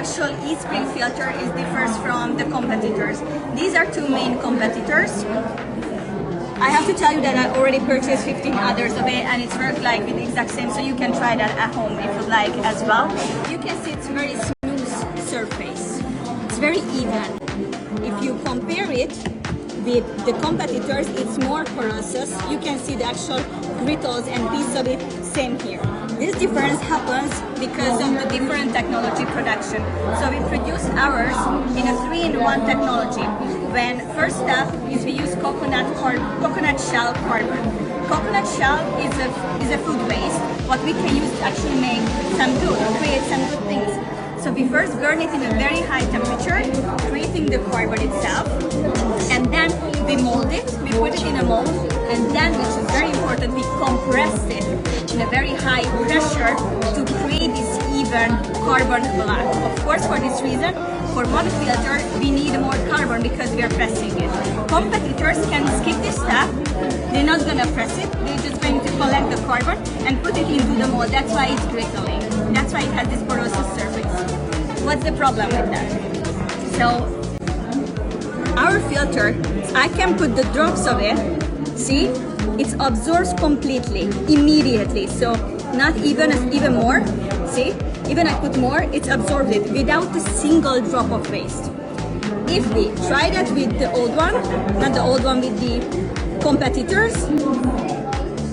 actual e-spring filter is differs from the competitors. These are two main competitors. I have to tell you that I already purchased 15 others of it, and it's worked like with the exact same, so you can try that at home if you'd like as well. You can see it's very smooth surface. It's very even. If you compare it with the competitors, it's more porous. You can see the actual brittles and piece of it, same here. This difference happens because of the different technology production. So we produce ours in a 3-in-1 technology. When first step is we use coconut shell carbon. Coconut shell is a food waste, what we can use to actually make some good, create some good things. So we first burn it in a very high temperature, creating the carbon itself, and then we mold it, we put it in a mold, and then, which is very important, we compress it in a very high pressure to create this even carbon black. Of course, for this reason, for one filter, we need more carbon because we are pressing it. Competitors can skip this step. They're not going to press it. They're just going to collect the carbon and put it into the mold. That's why it's brittling. That's why it has this porous surface. What's the problem with that? So, our filter, I can put the drops of it. See? It absorbs completely, immediately. So, not even more. See? Even I put more, it's absorbed it without a single drop of waste. If we try that with the old one, not the old one, with the competitors,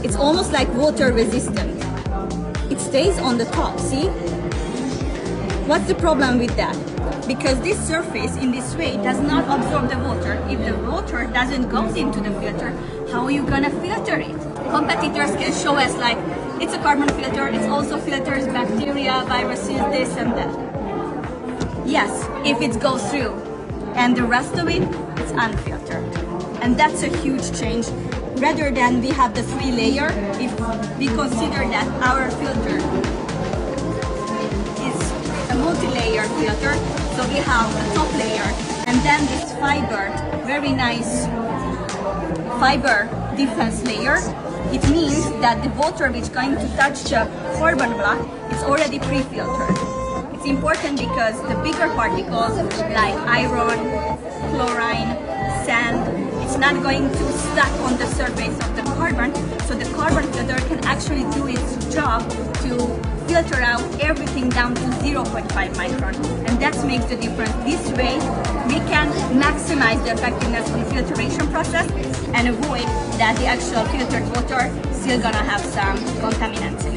it's almost like water resistant. It stays on the top, see? What's the problem with that? Because this surface in this way does not absorb the water. If the water doesn't go into the filter, how are you gonna filter it? Competitors can show us like, it's a carbon filter, it also filters bacteria, viruses, this and that. Yes, if it goes through, and the rest of it, it's unfiltered. And that's a huge change. Rather than we have the 3-layer, if we consider that our filter is a multi-layer filter, so we have a top layer, and then this fiber, very nice fiber defense layer. It means that the water which is going to touch the carbon block is already pre-filtered. It's important because the bigger particles like iron, chlorine, sand, it's not going to stuck on the surface of the carbon, so the carbon filter can actually do its job to filter out everything down to 0.5 micron, and that makes the difference. This way we can maximize the effectiveness of the filtration process and avoid that the actual filtered water still gonna have some contaminants.